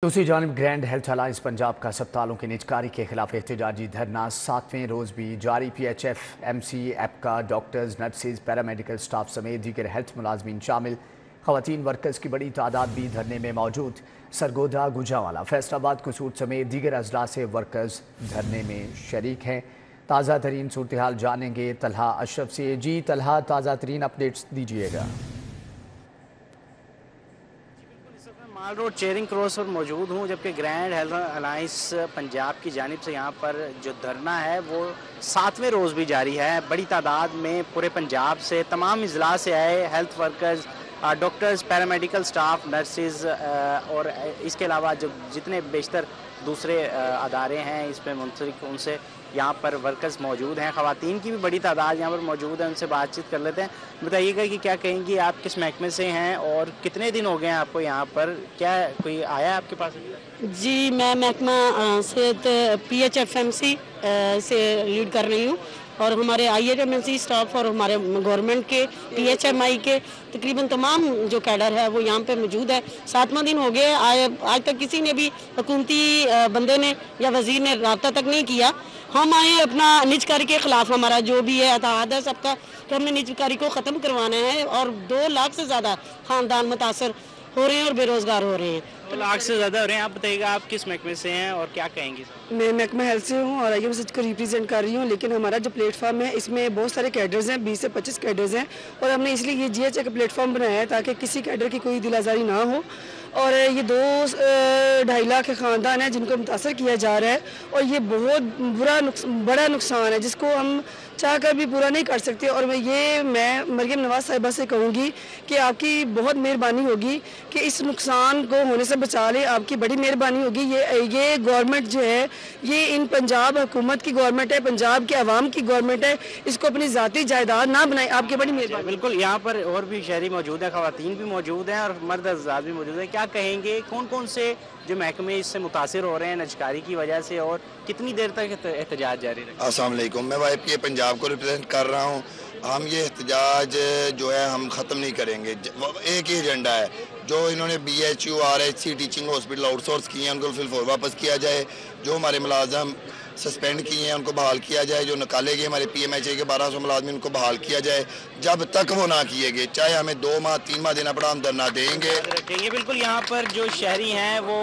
दूसरी जानब grand health alliance Punjab का अस्पतालों की निजकारी के खिलाफ एहतजाजी धरना 7वें रोज भी जारी। PHF, MC, एपका, डॉक्टर्स, नर्सेज, पैरामेडिकल स्टाफ समेत दीगर हेल्थ मुलाजमीन शामिल खवातीन वर्कर्स की बड़ी तादाद भी धरने में मौजूद। सरगोदा, गुजरांवाला, फैसलाबाद, कसूर समेत दीगर अजला से वर्कर्स धरने में शरीक हैं। ताज़ा तरीन सूरत हाल जानेंगे तलहा अशरफ से। जी तलहा, ताज़ा तरीन अपडेट्स दीजिएगा। माल रोड चेयरिंग क्रॉस पर मौजूद हूँ, जबकि ग्रैंड हेल्थ अलायंस पंजाब की जानिब से यहाँ पर जो धरना है वो 7वें रोज़ भी जारी है। बड़ी तादाद में पूरे पंजाब से तमाम अजला से आए health workers, doctors, paramedical staff, nurses और इसके अलावा जो जितने बेशतर दूसरे अदारे हैं इसमें मुंसलिक उनसे यहाँ पर वर्कर्स मौजूद हैं। ख़वातीन की भी बड़ी तादाद यहाँ पर मौजूद है, उनसे बातचीत कर लेते हैं। बताइएगा कि क्या कहेंगी, आप किस महकमे से हैं और कितने दिन हो गए हैं आपको यहाँ पर? क्या कोई आया आपके पास? जी, मैं महकमा सेहत PHFMC से लीड कर रही हूँ और हमारे IHMC स्टाफ और हमारे गवर्नमेंट के PHMI के तकरीबन तमाम जो कैडर है वो यहाँ पे मौजूद है। 7वां दिन हो गया, आज तक किसी ने भी हुकूमती बंदे ने या वजीर ने राब्ता तक नहीं किया। हम आए अपना निजकारी के खिलाफ, हमारा जो भी है अताद है सबका कि हमने निजकारी को ख़त्म करवाना है और 2 लाख से ज़्यादा ख़ानदान मुतासर हो रहे हैं और बेरोज़गार हो रहे हैं। 2 लाख से ज़्यादा हो रहे हैं। आप बताइएगा आप किस महकमे से हैं और क्या कहेंगे? मैं महकमा हेल्थ से हूँ और IHMC को रिप्रेजेंट कर रही हूँ, लेकिन हमारा जो प्लेटफॉर्म है इसमें बहुत सारे कैडर्स हैं, 20 से 25 कैडर्स हैं और हमने इसलिए ये GHA का प्लेटफॉर्म बनाया है ताकि किसी कैडर की कोई दिल आज़ारी ना हो। और ये 2-2.5 लाख के ख़ानदान हैं जिनको मुतासर किया जा रहा है और ये बहुत बड़ा नुकसान है जिसको हम चाह कर भी पूरा नहीं कर सकते। और मैं मरियम नवाज साहिबा से कहूँगी कि आपकी बहुत मेहरबानी होगी कि इस नुकसान को होने से बचा ले, आपकी बड़ी मेहरबानी होगी। ये गवर्नमेंट जो है ये इन पंजाब हुकूमत की गवर्नमेंट है, पंजाब के अवाम की गवर्नमेंट है, इसको अपनी ज़ाती जायदाद ना बनाए। आपकी बड़ी मेहरबानी। बिल्कुल, यहाँ पर और भी शहरी मौजूद हैं, खवातीन भी मौजूद हैं और मर्द हज़रात भी मौजूद हैं। क्या कहेंगे, कौन कौन से जो महकमे इससे मुतासिर हो रहे हैं नजकारी की वजह से और कितनी देर तक एहतजाज जारी रहेगा? अस्सलाम वालेकुम, मैं YPA पंजाब को रिप्रेजेंट कर रहा हूँ। हम ये एहतजाज जो है हम ख़त्म नहीं करेंगे। एक ही एजेंडा है, जो इन्होंने BHU RH teaching hospital outsource किए हैं उनको फिल वापस किया जाए, जो हमारे मुलाजम सस्पेंड किए हैं उनको बहाल किया जाए, जो निकाले गए हमारे PMHA के 1200 मुलाजमिन उनको बहाल किया जाए। जब तक वो ना किए गए, चाहे हमें 2 माह 3 माह देना पड़ा, हम धरना देंगे। ये बिल्कुल यहाँ पर जो शहरी हैं वो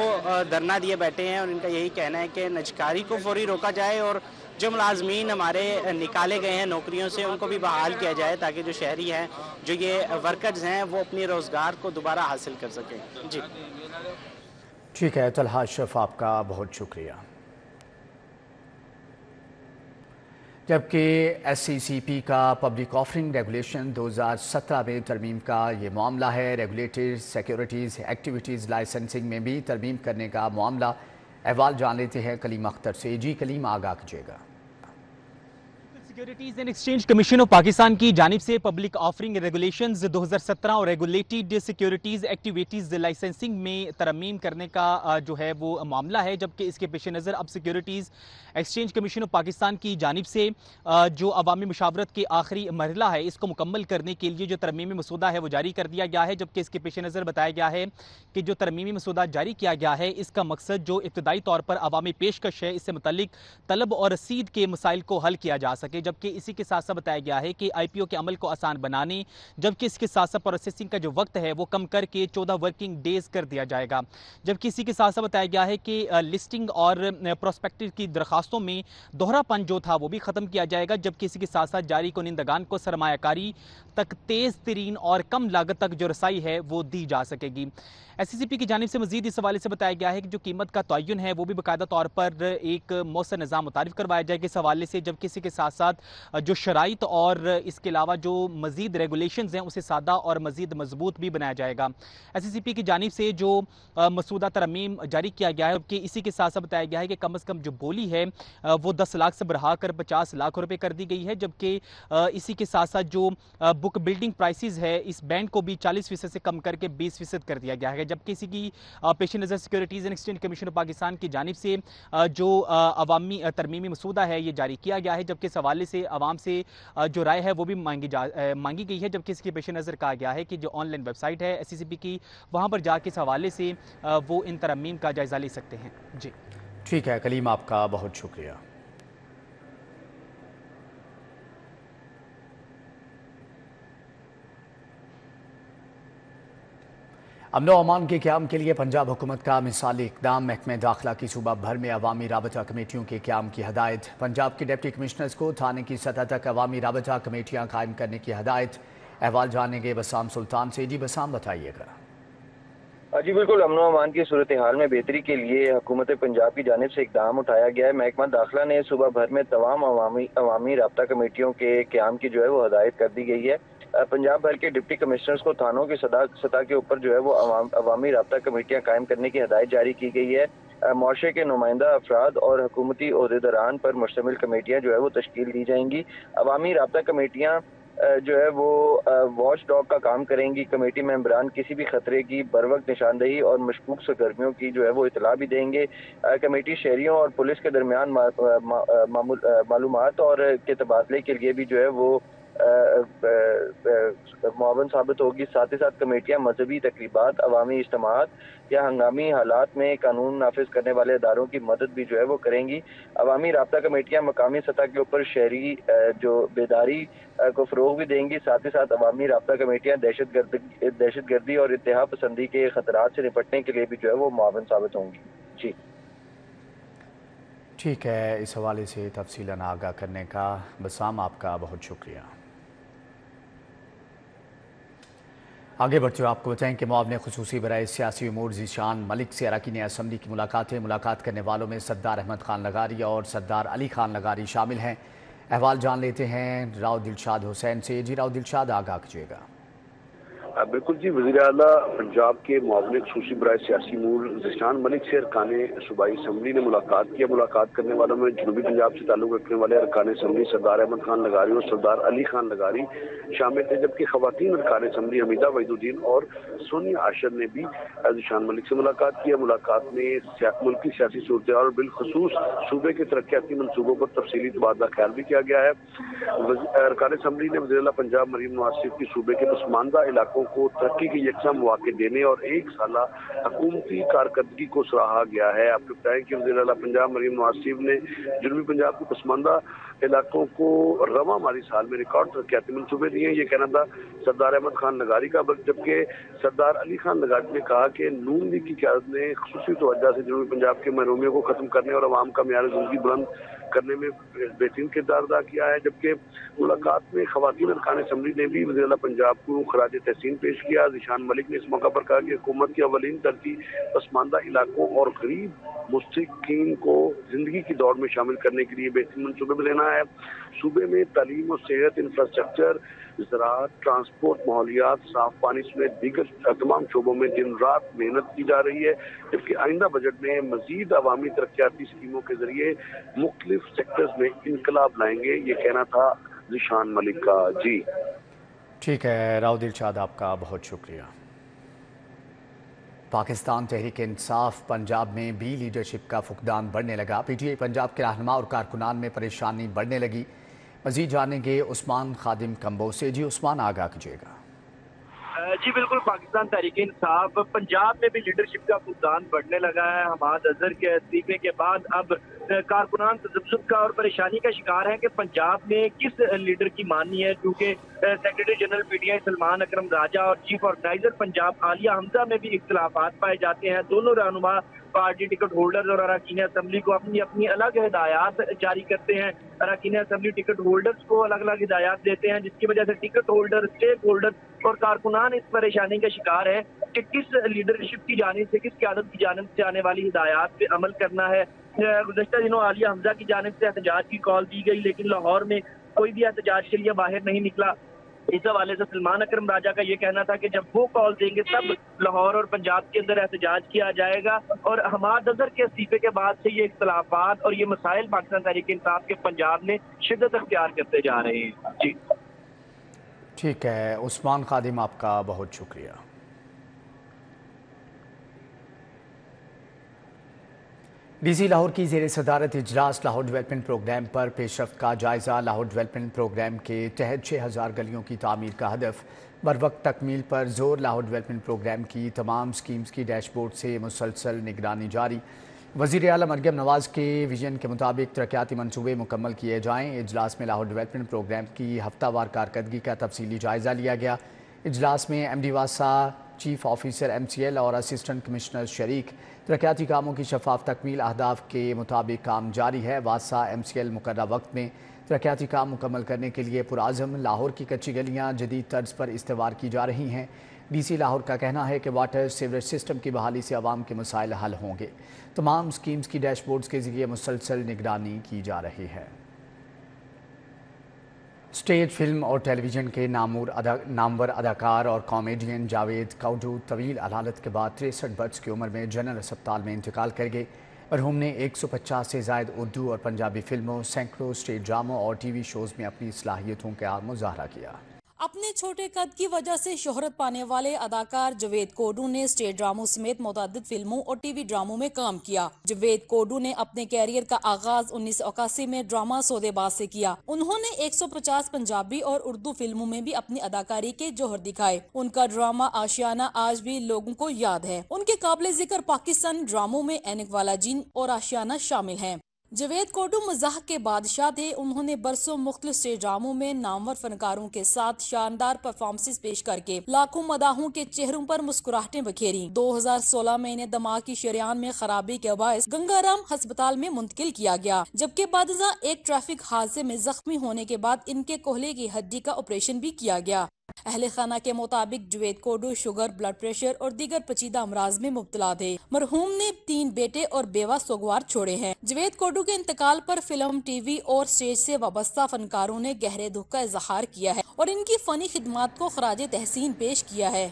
धरना दिए बैठे हैं और इनका यही कहना है कि नजकारी को फौरी रोका जाए और जो मुलाजमीन हमारे निकाले गए हैं नौकरियों से उनको भी बहाल किया जाए ताकि जो शहरी हैं, जो ये वर्कर्स हैं, वो अपने रोज़गार को दोबारा हासिल कर सकें। जी ठीक है तलहा अशरफ, आपका बहुत शुक्रिया। जबकि SCCP का पब्लिक ऑफरिंग रेगुलेशन 2017 में तरमीम का ये मामला है। रेगुलेटरी सिक्योरिटीज़ एक्टिविटीज़ लाइसेंसिंग में भी तरमीम करने का मामला। अहवाल जान लेते हैं कलीम अख्तर से। जी कलीम, आगाह कीजिएगा। Securities and exchange commission of Pakistan की जानिब से पब्लिक ऑफरिंग रेगुलेशंस 2017 और रेगुलेटेड सिक्योरिटीज एक्टिविटीज लाइसेंसिंग में तरमीम करने का जो है वो मामला है। जबकि इसके पेश नज़र अब securities exchange commission of Pakistan की जानिब से जो अवामी मुशावरत के आखिरी मरहला है इसको मुकम्मल करने के लिए जो तरमीमी मसूदा है वो जारी कर दिया गया है। जबकि इसके पेश नज़र बताया गया है कि जो तरमीमी मसूदा जारी किया गया है इसका मकसद जो इब्तदाई तौर पर अवामी पेशकश है इससे मुतल्लिक तलब और रसीद के मसाइल को हल किया जा सके। जबकि इसी के साथ साथ बताया गया है कि IPO के अमल को आसान बनाने, जबकि इसके साथ साथ प्रोसेसिंग का जो वक्त है वो कम करके 14 वर्किंग डेज कर दिया जाएगा। जबकि इसी के साथ साथ बताया गया है कि लिस्टिंग और प्रोस्पेक्टिव की दरखास्तों में दोहरापन जो था वो भी ख़त्म किया जाएगा। जबकि इसी के साथ साथ जारी कुनिंदगान को सरमायाकारी तक तेज़ तरीन और कम लागत तक जो रसाई है वो दी जा सकेगी। SCCP की जानिब से मजीद इस हवाले से बताया गया है कि जो कीमत का तयन है वो भी बाकायदा तौर पर एक मौसर निज़ाम मुतारिफ करवाया जाएगा इस हवाले से। जबकि इसी के साथ साथ जो शराइत और इसके अलावा जो मजीद रेगुलेशंस हैं उसे सादा और मजीद मजबूत भी बनाया जाएगा। SCCP की जानिब से जो मसूदा तरमीम जारी किया गया है कि इसी के साथ साथ बताया गया है कि कम अज़ कम जो बोली है वो 10 लाख से बढ़ा कर 50 लाख रुपए कर दी गई है। जबकि इसी के साथ साथ जो बुक बिल्डिंग प्राइसेस है इस बैंड को भी 40% से कम करके 20% कर दिया गया है। जबकि इसी की पेश नज़र securities and exchange commission of Pakistan की जानिब से जो अवामी तरमीमी मसूदा है ये जारी किया गया है। जबकि इस हवाले हवाले से आवाम से जो राय है वो भी मांगी गई है, जबकि इसके पेश नज़र कहा गया है कि जो ऑनलाइन वेबसाइट है SCCP की, वहाँ पर जाके इस हवाले से वो इन तरमीम का जायज़ा ले सकते हैं। जी ठीक है कलीम, आपका बहुत शुक्रिया। अमन व अमान के क़याम के लिए पंजाब हुकूमत का मिसाली इक़दाम। महकमे दाखिला की सूबा भर में अवामी राबता कमेटियों के क़याम की हदायत। पंजाब के डिप्टी कमिश्नर्स को थाने की सतह तक अवामी राबता कमेटियाँ कायम करने की हदायत। अहवाल जानेंगे बसाम सुल्तान से। जी बसाम, बताइएगा। जी बिल्कुल, अमन व अमान की सूरत हाल में बेहतरी के लिए हुकूमत पंजाब की जानिब से इक़दाम उठाया गया है। महकमा दाखिला ने सूबा भर में तमाम अवामी राबता कमेटियों के क़याम की जो है वो हदायत कर दी गई है। पंजाब भर के डिप्टी कमिश्नर्स को थानों की सतह के ऊपर जो है वो अवामी राबता कमेटियाँ कायम करने की हदायत जारी की गई है। मुआशरे के नुमाइंदा अफराद और हुकूमती ओहदेदारान पर मुश्तमिल कमेटियाँ जो है वो तश्कील दी जाएंगी। अवामी राबता कमेटियाँ जो है वो वॉच डॉग का काम करेंगी। कमेटी मेंबरान किसी भी खतरे की बर वक्त निशानदेही और मशकूक सरगर्मियों की जो है वो इतला भी देंगे। कमेटी शहरियों और पुलिस के दरमियान मालूमात और के तबादले के लिए भी जो है वो मुआवन साबित होगी। साथ ही साथ कमेटियाँ मजहबी तकरीबात, अवामी इज्तिमात या हंगामी हालात में कानून नाफिज करने वाले अदारों की मदद भी जो है वो करेंगी। अवामी राबता कमेटियाँ मकामी सतह के ऊपर शहरी जो बेदारी को फ़रोग भी देंगी। साथ ही साथ अवामी राबता कमेटियाँ दहशतगर्दी और इत्तेहा पसंदी के खतरात से निपटने के लिए भी जो है वो मुआवन साबित होंगी। जी ठीक है, इस हवाले से तफसीलन आगाह करने का बसाम आपका बहुत शुक्रिया। आगे बढ़ते हुए आपको बताएं कि मुआवने खुसूसी बराए सियासी उमूर ज़ीशान मलिक से अरकान असम्बली की मुलाकात करने वालों में सरदार अहमद खान लगारी और सरदार अली खान लगारी शामिल हैं। अहवाल जान लेते हैं राव दिलशाद हुसैन से। जी राव दिलशाद, आगाह कीजिएगा। बिल्कुल जी, वज़ीर आला पंजाब के मुआवने खुसूसी बराए सियासी उमूर ज़ीशान मलिक से अरकान सूबाई असम्बली ने मुलाकात किया। मुलाकात करने वालों में जनूबी पंजाब से ताल्लुक़ रखने वाले अरकान असम्बली सरदार अहमद खान लगारी और सरदार अली खान लगारी शामिल थे, जबकि ख़वातीन अरकान असम्बली हमीदा वहीदुद्दीन और सोनिया आशर ने भी ज़ीशान मलिक से मुलाकात किया। मुलाकात में मुल्की सियासी सूरत और बिलखसूस सूबे के तरक्याती मनसूबों पर तफसीली तबादला ख्याल भी किया गया है। अरकान असम्बली ने वज़ीर आला पंजाब मरीम नवाज शरीफ की सूबे के पसमानदा इलाकों को तरक्की के यकसा मौके देने और एक साला हुकूमती कारकर्दगी को सराहा गया है। आपको बताएं कि वज़ीर आला पंजाब मरीम नवाज शरीफ ने जनूबी पंजाब के पसमानदा इलाकों को रवा मारी साल में रिकॉर्ड तरक्याती मनसूबे दिए। ये कहना था सरदार अहमद खान लगारी का, जबकि सरदार अली खान लगारी ने कहा कि नून लीग की क़यादत ने खुसूसी तवज्जो से जनूबी पंजाब के महरूमियों को खत्म करने और अवाम का मेयार ज़िंदगी बुलंद करने में बेहतरीन किरदार अदा किया है। जबकि मुलाकात में ख़वातीन अरकान असम्बली ने भी वज़ीर आला पंजाब को खराज तहसीन पेश किया। ज़ीशान मलिक ने इस मौका पर कहा कि हुकूमत की अवलीन तरजीह पसमानदा इलाकों और गरीब मुस्तकीन को जिंदगी की दौड़ में शामिल करने के लिए बेहतरीन मनसूबे में लेना है। सूबे में तालीम और सेहत, इंफ्रास्ट्रक्चर, ज़राअत, ट्रांसपोर्ट, माहौलियात, साफ पानी समेत दीगर तमाम शोबों में दिन रात मेहनत की जा रही है। जबकि आइंदा बजट में मजीद अवामी तरक्याती स्कीमों के जरिए मुख्तलिफ सेक्टर्स में इनकलाब लाएंगे। ये कहना था ज़ीशान मलिक का। जी ठीक है राव दिलशाद, आपका बहुत शुक्रिया। पाकिस्तान तहरीक इंसाफ पंजाब में भी लीडरशिप का फुकदान बढ़ने लगा। PTI पंजाब के रहनुमा और कारकुनान में परेशानी बढ़ने लगी। मजीद जानेंगे उस्मान खादिम कंबो से। जी उस्मान, आगाह कीजिएगा। जी बिल्कुल, पाकिस्तान तहरीक इंसाफ पंजाब में भी लीडरशिप का फुकदान बढ़ने लगा है। हमाद अजहर के इस्तीफे के बाद अब कारकुनान तजब्जुब का और परेशानी का शिकार है कि पंजाब में किस लीडर की माननी है, क्योंकि सेक्रेटरी जनरल PTI सलमान अकरम राजा और चीफ ऑर्गेनाइजर पंजाब आलिया हमजा में भी इख्तिलाफात पाए जाते हैं। दोनों रहनुमा पार्टी टिकट होल्डर्स और अरकान असम्बली को अपनी अपनी अलग हिदायत जारी करते हैं। अरकान असम्बली टिकट होल्डर्स को अलग अलग हिदायत देते हैं, जिसकी वजह से टिकट होल्डर, स्टेक होल्डर और कारकुनान इस परेशानी का शिकार है कि किस लीडरशिप की जानिब से, किस क़यादत की जानिब से आने वाली हिदायत पे अमल करना है। गुज़श्ता दिनों आलिया हमजा की जानिब से एहतजाज की कॉल दी गई, लेकिन लाहौर में कोई भी एहतजाज के लिए बाहर नहीं निकला। इस हवाले से सलमान अकरम राजा का ये कहना था कि जब वो कॉल देंगे तब लाहौर और पंजाब के अंदर एहतजाज किया जाएगा। और हमाद अजहर के इस्तीफे के बाद से ये इख्तलाफात और ये मसाइल पाकिस्तान तहरीक इंसाफ के पंजाब में शिद्दत अख्तियार करते जा रहे हैं। जी ठीक है उस्मान खादिम, आपका बहुत शुक्रिया। DC लाहौर की ज़ेर सदारत इजलास लाहौर डेवलपमेंट प्रोग्राम पर पेशरफ्त का जायज़ा। लाहौर डेवलपमेंट प्रोग्राम के तहत 6000 गलियों की तामीर का हदफ, बरवक्त तकमील पर जोर। लाहौर डेवलपमेंट प्रोग्राम की तमाम स्कीम्स की डैशबोर्ड से मुसलसल निगरानी जारी। वज़ीर आला मरयम नवाज़ के विजन के मुताबिक तरक्याती मनसूबे मुकम्मल किए जाएँ। इजलास में लाहौर डेवलपमेंट प्रोग्राम की हफ्तावार कारकर्दगी का तफसीली जायज़ा लिया गया। इजलास में MD वासा, चीफ ऑफिसर MCL और असिस्टेंट कमिश्नर शरीक। तरक्याती कामों की शफाफ तकमील अहदाफ के मुताबिक काम जारी है। वासा MCL मुकर्रर वक्त में तरक्याती काम मुकम्मल करने के लिए पुराज़म। लाहौर की कच्ची गलियाँ जदीद तर्ज पर इस्तेवार की जा रही हैं। DC लाहौर का कहना है कि वाटर सीवरेज सिस्टम की बहाली से आवाम के मसाइल हल होंगे। तमाम स्कीम्स की डैशबोर्ड्स के जरिए मुसलसल निगरानी की जा रही है। स्टेज, फिल्म और टेलीविज़न के नामवर अदाकार और कॉमेडियन जावेद कौडू तवील अदालत के बाद 63 बरस की उम्र में जनरल अस्पताल में इंतकाल कर गए। मरहूम ने 150 से ज़ायद उर्दू और पंजाबी फिल्मों, सैकड़ों स्टेज ड्रामों और TV शोज़ में अपनी सलाहियतों का मुजाहरा किया। अपने छोटे कद की वजह से शोहरत पाने वाले अदाकार जावेद कोडू ने स्टेज ड्रामों समेत मुतअद्दिद फिल्मों और TV ड्रामों में काम किया। जावेद कोडू ने अपने कैरियर का आगाज 1981 में ड्रामा सौदेबाज से किया। उन्होंने 150 पंजाबी और उर्दू फिल्मों में भी अपनी अदाकारी के जौहर दिखाए। उनका ड्रामा आशियाना आज भी लोगों को याद है। उनके काबिल जिक्र पाकिस्तानी ड्रामों में ऐनक वाला जीन और आशियाना शामिल हैं। जावेद कोडू मज़ाक के बादशाह थे। उन्होंने बरसों मुख्तलिफ स्टेज ड्रामों में नामवर फनकारों के साथ शानदार परफॉर्मेंसेस पेश करके लाखों मदाहों के चेहरों पर मुस्कुराहटें बखेरी। 2016 में इन्हें दिमाग की शरियान में खराबी के बायस गंगाराम अस्पताल में मुंतकिल किया गया, जबकि बादशाह एक ट्रैफिक हादसे में जख्मी होने के बाद इनके कोहले की हड्डी का ऑपरेशन भी किया गया। अहले खाना के मुताबिक जावेद कोडू शुगर, ब्लड प्रेशर और दीगर पेचीदा अमराज में मुब्तला थे। मरहूम ने 3 बेटे और बेवा सोगवार छोड़े हैं। जावेद कोडू के इंतकाल पर फिल्म, TV और स्टेज से वाबस्ता फनकारों ने गहरे दुख का इजहार किया है और इनकी फनी खिदमात को खराज तहसीन पेश किया है।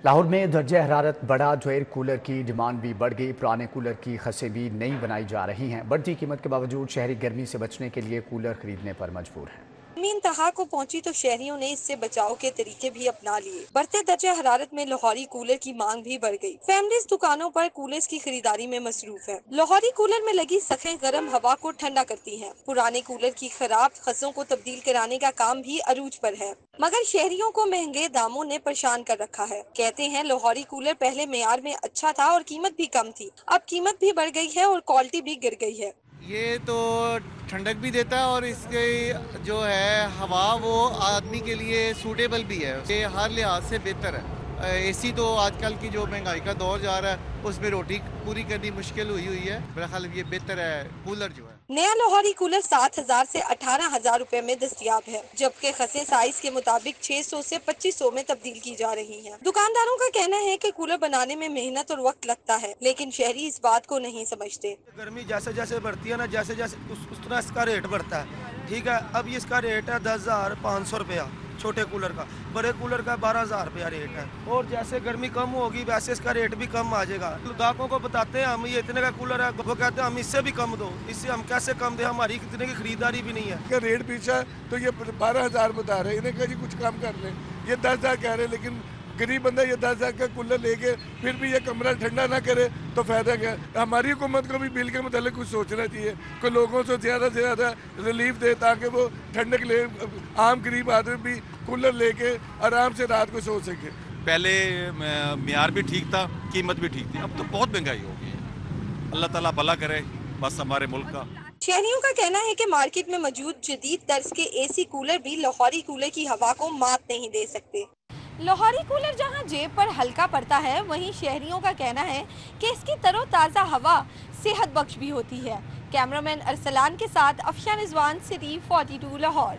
लाहौर में दर्जा हरारत बढ़ा, जो एयर कूलर की डिमांड भी बढ़ गई। पुराने कूलर की खसें भी नई बनाई जा रही हैं। बढ़ती कीमत के बावजूद शहरी गर्मी से बचने के लिए कूलर खरीदने पर मजबूर हैं। इंतहा को पहुंची तो शहरियों ने इससे बचाव के तरीके भी अपना लिए। बढ़ते दर्जा हरारत में लाहौरी कूलर की मांग भी बढ़ गई। फैमिलीज दुकानों पर कूलर्स की खरीदारी में मसरूफ है। लाहौरी कूलर में लगी सखें गर्म हवा को ठंडा करती हैं। पुराने कूलर की खराब खसों को तब्दील कराने का काम भी अरूज पर है, मगर शहरियों को महंगे दामों ने परेशान कर रखा है। कहते हैं लाहौरी कूलर पहले मेयार में अच्छा था और कीमत भी कम थी, अब कीमत भी बढ़ गई है और क्वालिटी भी गिर गई है। ये तो ठंडक भी देता है और इसके जो है हवा वो आदमी के लिए सूटेबल भी है। ये हर लिहाज से बेहतर है। AC तो आजकल की जो महंगाई का दौर जा रहा है उसमें रोटी पूरी करनी मुश्किल हुई है। मेरा ख्याल ये बेहतर है कूलर जो है। नया लाहौरी कूलर 7000 से 18000 रुपए में दस्तयाब है, जबकि खसें साइज के मुताबिक 600 से 2500 में तब्दील की जा रही हैं। दुकानदारों का कहना है कि कूलर बनाने में मेहनत और वक्त लगता है, लेकिन शहरी इस बात को नहीं समझते। गर्मी जैसे जैसे बढ़ती है ना, जैसे जैसे उस तरह इसका रेट बढ़ता है। ठीक है, अब इसका रेट है 10,500 रुपया छोटे कूलर का, बड़े कूलर का 12,000 रुपया रेट है। और जैसे गर्मी कम होगी वैसे इसका रेट भी कम आ जाएगा। ग्राहकों को बताते हैं हम ये इतने का कूलर है, वो कहते हैं हम इससे भी कम दो। इससे हम कैसे कम दे, हमारी इतने की खरीदारी भी नहीं है। रेट पीछा तो ये 12,000 बता रहे हैं, इन्हें कहा जी कुछ कम कर लें। ये 10,000 कह रहे हैं, लेकिन गरीब बंदा ये 10,000 का कूलर लेके फिर भी ये कमरा ठंडा ना करे तो फायदा क्या। हमारी हुकूमत को भी बिल के मतलब कुछ सोचना चाहिए, कोई लोगों से ज़्यादा से ज़्यादा रिलीफ दे ताकि वो ठंडक ले, आम गरीब आदमी भी कूलर लेके आराम से रात को सो सके। पहले मियार भी ठीक था, कीमत भी ठीक थी, अब तो बहुत महंगाई हो गई है। अल्लाह ताला भला करे बस हमारे मुल्क का। शहरियों का कहना है कि मार्केट में मौजूद जदीद तर्ज के AC कूलर भी लाहौरी कूलर की हवा को मात नहीं दे सकते। लाहौरी कूलर जहां जेब पर हल्का पड़ता है, वहीं शहरियों का कहना है कि इसकी तरोताज़ा हवा सेहत बख्श भी होती है। कैमरामैन अरसलान के साथ अफशान रिजवान, सिटी 42 लाहौर।